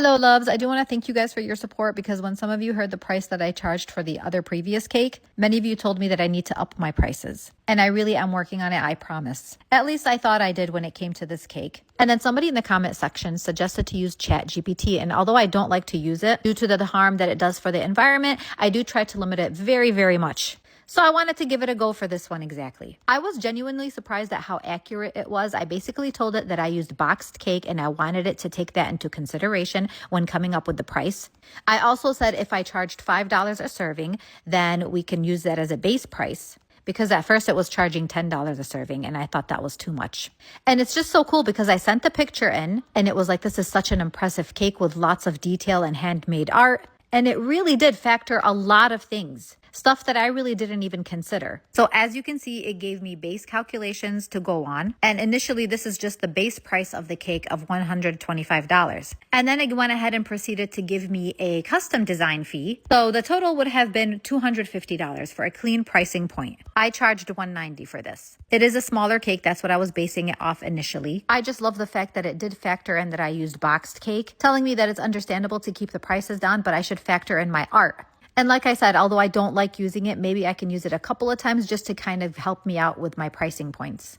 Hello, loves. I do want to thank you guys for your support because when some of you heard the price that I charged for the other previous cake, many of you told me that I need to up my prices. And I really am working on it, I promise. At least I thought I did when it came to this cake. And then somebody in the comment section suggested to use ChatGPT. And although I don't like to use it due to the harm that it does for the environment, I do try to limit it very, very much. So I wanted to give it a go for this one exactly. I was genuinely surprised at how accurate it was. I basically told it that I used boxed cake and I wanted it to take that into consideration when coming up with the price. I also said if I charged $5 a serving, then we can use that as a base price. Because at first it was charging $10 a serving and I thought that was too much. And it's just so cool because I sent the picture in and it was like, this is such an impressive cake with lots of detail and handmade art. And it really did factor a lot of things. Stuff that I really didn't even consider. So as you can see, it gave me base calculations to go on. And initially, this is just the base price of the cake of $125. And then it went ahead and proceeded to give me a custom design fee. So the total would have been $250 for a clean pricing point. I charged $190 for this. It is a smaller cake. That's what I was basing it off initially. I just love the fact that it did factor in that I used boxed cake, telling me that it's understandable to keep the prices down, but I should factor in my art. And like I said, although I don't like using it, maybe I can use it a couple of times just to kind of help me out with my pricing points.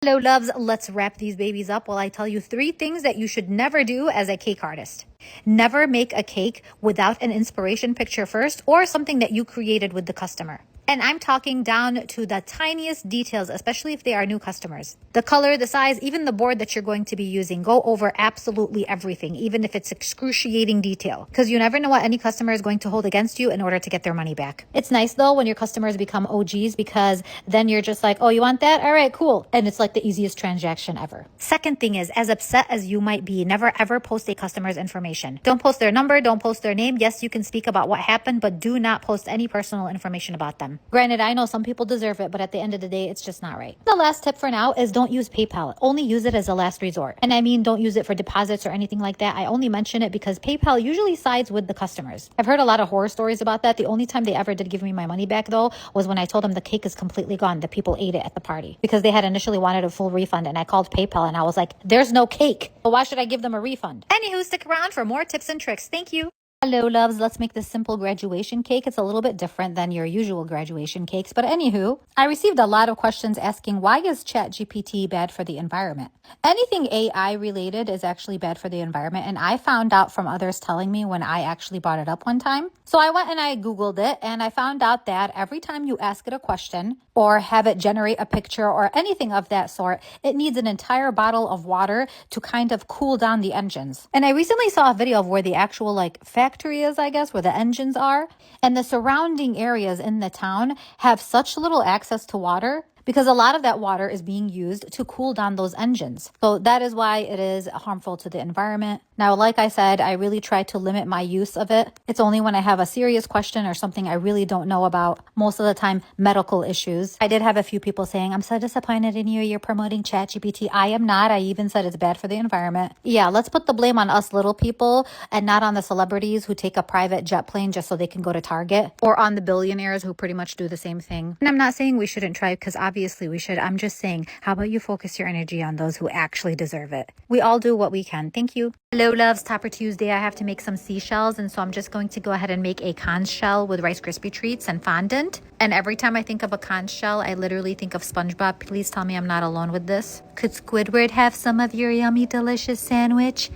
Hello, loves. Let's wrap these babies up while I tell you 3 things that you should never do as a cake artist. Never make a cake without an inspiration picture first or something that you created with the customer. And I'm talking down to the tiniest details, especially if they are new customers. The color, the size, even the board that you're going to be using. Go over absolutely everything, even if it's excruciating detail. Because you never know what any customer is going to hold against you in order to get their money back. It's nice though when your customers become OGs because then you're just like, oh, you want that? All right, cool. And it's like the easiest transaction ever. Second thing is, as upset as you might be, never ever post a customer's information. Don't post their number, don't post their name. Yes, you can speak about what happened, but do not post any personal information about them. Granted, I know some people deserve it, but at the end of the day, it's just not right. The last tip for now is don't use PayPal. Only use it as a last resort. And I mean, don't use it for deposits or anything like that. I only mention it because PayPal usually sides with the customers. I've heard a lot of horror stories about that. The only time they ever did give me my money back though was when I told them the cake is completely gone. The people ate it at the party because they had initially wanted a full refund and I called PayPal and I was like, there's no cake. So why should I give them a refund? Anywho, stick around for more tips and tricks. Thank you. Hello, loves. Let's make this simple graduation cake. It's a little bit different than your usual graduation cakes. But anywho, I received a lot of questions asking, why is ChatGPT bad for the environment? Anything AI related is actually bad for the environment. And I found out from others telling me when I actually brought it up one time. So I went and I Googled it and I found out that every time you ask it a question or have it generate a picture or anything of that sort, it needs an entire bottle of water to kind of cool down the engines. And I recently saw a video of where the actual factory is, I guess, where the engines are. And the surrounding areas in the town have such little access to water because a lot of that water is being used to cool down those engines. So that is why it is harmful to the environment. Now, like I said, I really try to limit my use of it. It's only when I have a serious question or something I really don't know about, most of the time medical issues. I did have a few people saying, I'm so disappointed in you. You're promoting ChatGPT. I am not. I even said it's bad for the environment. Yeah, let's put the blame on us little people and not on the celebrities who take a private jet plane just so they can go to Target or on the billionaires who pretty much do the same thing. And I'm not saying we shouldn't try because obviously we should. I'm just saying, how about you focus your energy on those who actually deserve it? We all do what we can. Thank you. Hello, loves. Topper Tuesday. I have to make some seashells, and so I'm just going to go ahead and make a conch shell with Rice Krispie treats and fondant. And every time I think of a conch shell, I literally think of SpongeBob. Please tell me I'm not alone with this. Could Squidward have some of your yummy, delicious sandwich?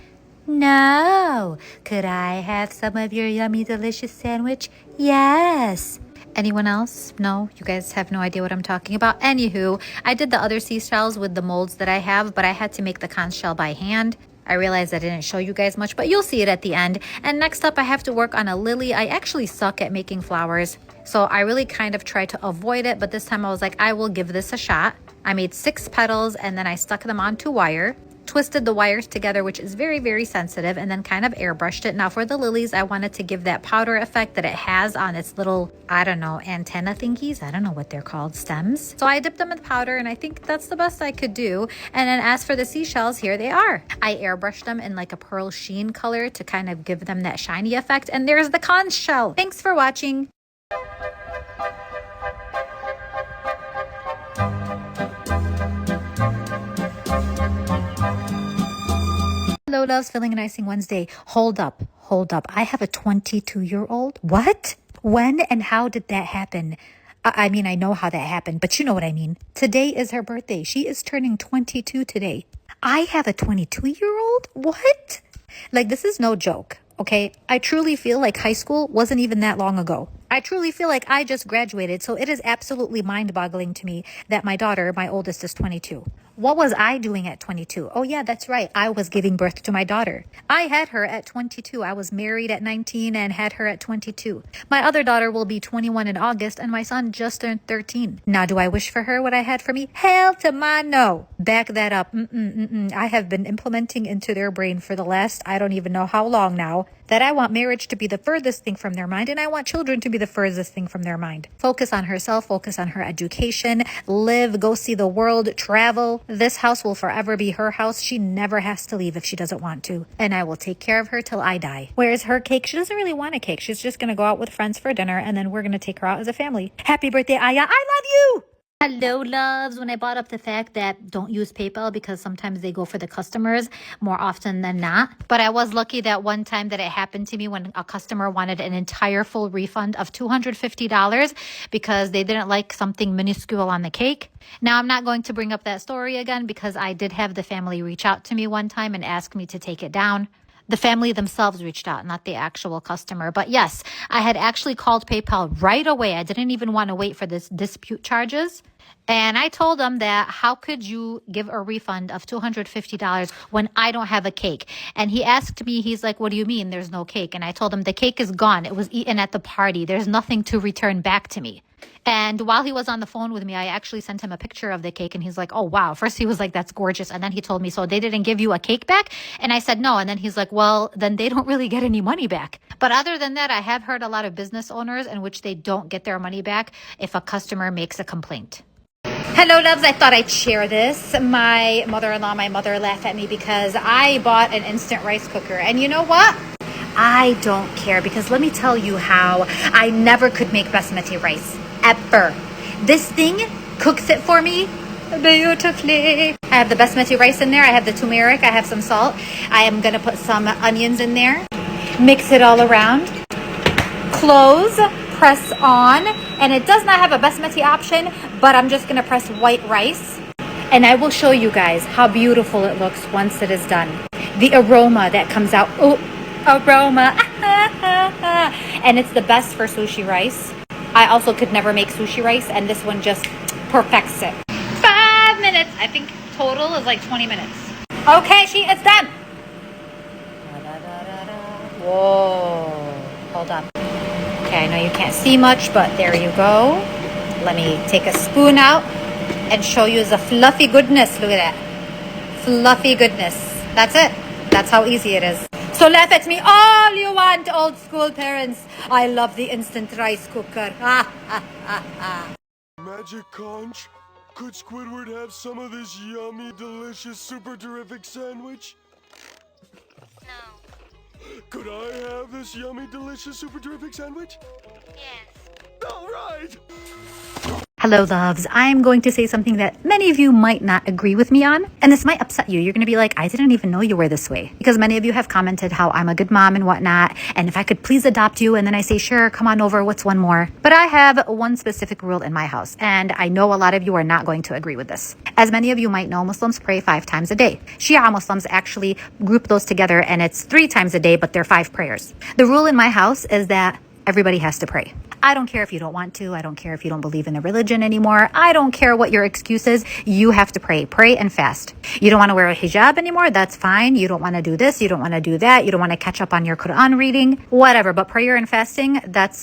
No. Could I have some of your yummy, delicious sandwich? Yes. Anyone else? No? You guys have no idea what I'm talking about? Anywho, I did the other seashells with the molds that I have, but I had to make the conch shell by hand. I realized I didn't show you guys much, but you'll see it at the end. And next up, I have to work on a lily. I actually suck at making flowers, so I really kind of try to avoid it, but this time I was like, I will give this a shot. I made 6 petals and then I stuck them onto wire. Twisted the wires together, which is very, very sensitive, and then kind of airbrushed it. Now for the lilies, I wanted to give that powder effect that it has on its little, I don't know, antenna thingies. I don't know what they're called, stems. So I dipped them in powder, and I think that's the best I could do. And then as for the seashells, here they are. I airbrushed them in like a pearl sheen color to kind of give them that shiny effect. And there's the conch shell. Thanks for watching. Hello, loves, filling and icing Wednesday. Hold up. I have a 22-year-old. What? When and how did that happen? I mean, I know how that happened, but you know what I mean. Today is her birthday. She is turning 22 today. I have a 22-year-old? What? Like, this is no joke, okay? I truly feel like high school wasn't even that long ago. I truly feel like I just graduated, so it is absolutely mind-boggling to me that my daughter, my oldest, is 22. What was I doing at 22? Oh yeah, that's right. I was giving birth to my daughter. I had her at 22. I was married at 19 and had her at 22. My other daughter will be 21 in August, and my son just turned 13. Now, do I wish for her what I had for me? Hell to my no. Back that up. I have been implementing into their brain for the last, I don't even know how long now, that I want marriage to be the furthest thing from their mind, and I want children to be the furthest thing from their mind. Focus on herself, focus on her education, live, go see the world, travel. This house will forever be her house. She never has to leave if she doesn't want to, and I will take care of her till I die. Whereas her cake, she doesn't really want a cake. She's just going to go out with friends for dinner, and then we're going to take her out as a family. Happy birthday, Aya. I love you! Hello, loves. When I brought up the fact that don't use PayPal because sometimes they go for the customers more often than not. But I was lucky that one time that it happened to me when a customer wanted an entire full refund of $250 because they didn't like something minuscule on the cake. Now, I'm not going to bring up that story again because I did have the family reach out to me one time and ask me to take it down. The family themselves reached out, not the actual customer. But yes, I had actually called PayPal right away. I didn't even want to wait for this dispute charges. And I told them that how could you give a refund of $250 when I don't have a cake? And he asked me, he's like, what do you mean there's no cake? And I told him the cake is gone. It was eaten at the party. There's nothing to return back to me. And while he was on the phone with me, I actually sent him a picture of the cake and he's like, oh, wow. First he was like, that's gorgeous. And then he told me, so they didn't give you a cake back? And I said, no. And then he's like, well, then they don't really get any money back. But other than that, I have heard a lot of business owners in which they don't get their money back if a customer makes a complaint. Hello, loves. I thought I'd share this. My mother-in-law, my mother laughed at me because I bought an instant rice cooker. And you know what? I don't care because let me tell you how I never could make basmati rice. Ever. This thing cooks it for me beautifully. I have the basmati rice in there. I have the turmeric. I have some salt. I am going to put some onions in there. Mix it all around. Close. Press on. And it does not have a basmati option, but I'm just going to press white rice. And I will show you guys how beautiful it looks once it is done. The aroma that comes out. Oh, aroma. And it's the best for sushi rice. I also could never make sushi rice, and this one just perfects it. 5 minutes. I think total is like 20 minutes. Okay, it's done. Whoa. Hold on. Okay, I know you can't see much, but there you go. Let me take a spoon out and show you the fluffy goodness. Look at that. Fluffy goodness. That's it. That's how easy it is. So laugh at me all you want, old school parents. I love the instant rice cooker. Magic Conch, could Squidward have some of this yummy, delicious, super terrific sandwich? No. Could I have this yummy, delicious, super terrific sandwich? Yes. All right! Hello, loves. I'm going to say something that many of you might not agree with me on, and this might upset you. You're going to be like, I didn't even know you were this way. Because many of you have commented how I'm a good mom and whatnot, and if I could please adopt you, and then I say, sure, come on over, what's one more? But I have one specific rule in my house, and I know a lot of you are not going to agree with this. As many of you might know, Muslims pray 5 times a day. Shia Muslims actually group those together, and it's 3 times a day, but they're 5 prayers. The rule in my house is that everybody has to pray. I don't care if you don't want to. I don't care if you don't believe in the religion anymore. I don't care what your excuse is. You have to pray. Pray and fast. You don't want to wear a hijab anymore? That's fine. You don't want to do this. You don't want to do that. You don't want to catch up on your Quran reading. Whatever. But prayer and fasting,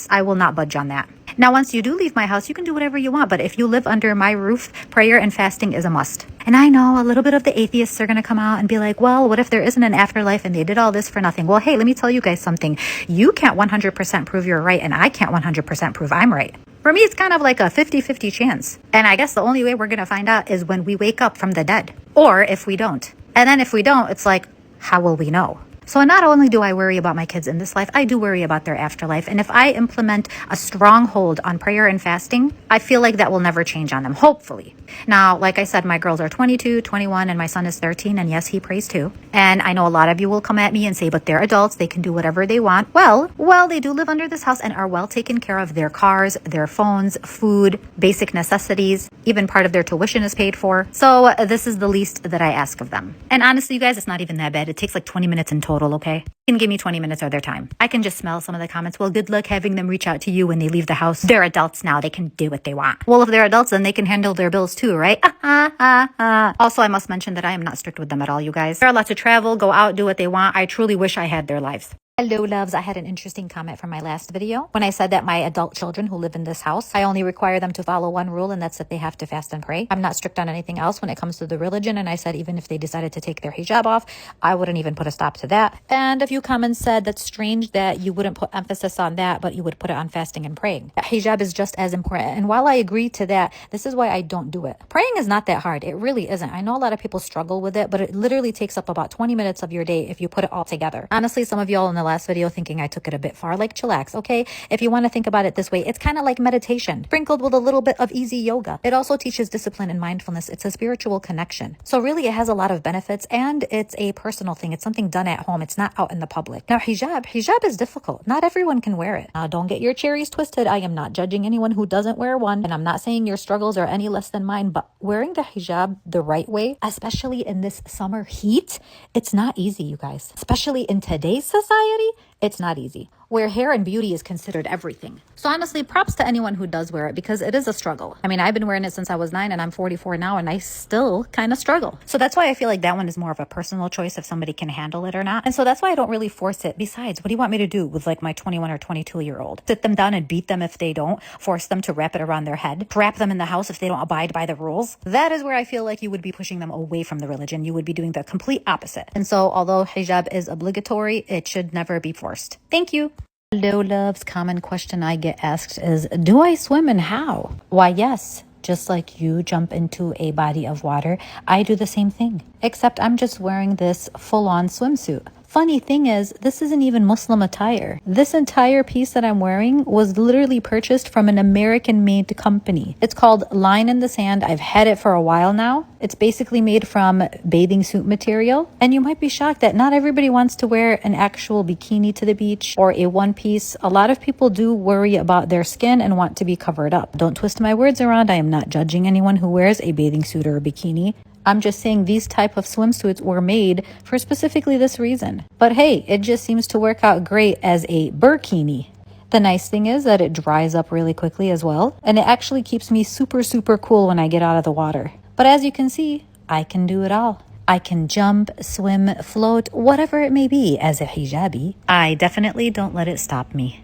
I will not budge on that. Now, once you do leave my house, you can do whatever you want. But if you live under my roof, prayer and fasting is a must. And I know a little bit of the atheists are going to come out and be like, well, what if there isn't an afterlife and they did all this for nothing? Well, hey, let me tell you guys something. You can't 100% prove you're right, and I can't 100% prove I'm right. For me, it's kind of like a 50-50 chance. And I guess the only way we're going to find out is when we wake up from the dead, or if we don't. And then if we don't, it's like, how will we know? So not only do I worry about my kids in this life, I do worry about their afterlife. And if I implement a stronghold on prayer and fasting, I feel like that will never change on them, hopefully. Now, like I said, my girls are 22, 21, and my son is 13. And yes, he prays too. And I know a lot of you will come at me and say, but they're adults. They can do whatever they want. Well, they do live under this house and are well taken care of. Their cars, their phones, food, basic necessities, even part of their tuition is paid for. So this is the least that I ask of them. And honestly, you guys, it's not even that bad. It takes like 20 minutes in total, okay? You can give me 20 minutes of their time. I can just smell some of the comments. Well, good luck having them reach out to you when they leave the house. They're adults now. They can do what they want. Well, if they're adults, then they can handle their bills too, right? Also, I must mention that I am not strict with them at all, you guys. They're allowed to travel, go out, do what they want. I truly wish I had their lives. Hello, loves. I had an interesting comment from my last video when I said that my adult children who live in this house, I only require them to follow one rule, and that's that they have to fast and pray. I'm not strict on anything else when it comes to the religion, and I said even if they decided to take their hijab off, I wouldn't even put a stop to that. And a few comments said that's strange that you wouldn't put emphasis on that, but you would put it on fasting and praying. Hijab is just as important. And while I agree to that, this is why I don't do it. Praying is not that hard. It really isn't. I know a lot of people struggle with it, but it literally takes up about 20 minutes of your day if you put it all together. Honestly, some of y'all in the last video thinking I took it a bit far, like chillax, okay? If you want to think about it this way, it's kind of like meditation, sprinkled with a little bit of easy yoga. It also teaches discipline and mindfulness. It's a spiritual connection. So really, it has a lot of benefits, and it's a personal thing. It's something done at home. It's not out in the public. Now, hijab is difficult. Not everyone can wear it. Now, don't get your cherries twisted. I am not judging anyone who doesn't wear one, and I'm not saying your struggles are any less than mine, but wearing the hijab the right way, especially in this summer heat, it's not easy, you guys. Especially in today's society, it's not easy, where hair and beauty is considered everything. So honestly, props to anyone who does wear it, because it is a struggle. I mean, I've been wearing it since I was 9 and I'm 44 now, and I still kind of struggle. So that's why I feel like that one is more of a personal choice if somebody can handle it or not. And so that's why I don't really force it. Besides, what do you want me to do with like my 21 or 22-year-old? Sit them down and beat them if they don't? Force them to wrap it around their head? Trap them in the house if they don't abide by the rules? That is where I feel like you would be pushing them away from the religion. You would be doing the complete opposite. And so although hijab is obligatory, it should never be forced. Thank you. Hello, loves. Common question I get asked is, do I swim and how? Why, yes. Just like you jump into a body of water, I do the same thing. Except I'm just wearing this full-on swimsuit. Funny thing is, this isn't even Muslim attire. This entire piece that I'm wearing was literally purchased from an American-made company. It's called Line in the Sand. I've had it for a while now. It's basically made from bathing suit material. And you might be shocked that not everybody wants to wear an actual bikini to the beach or a one piece. A lot of people do worry about their skin and want to be covered up. Don't twist my words around. I am not judging anyone who wears a bathing suit or a bikini. I'm just saying these type of swimsuits were made for specifically this reason. But hey, it just seems to work out great as a burkini. The nice thing is that it dries up really quickly as well, and it actually keeps me super, super cool when I get out of the water. But as you can see, I can do it all. I can jump, swim, float, whatever it may be as a hijabi. I definitely don't let it stop me.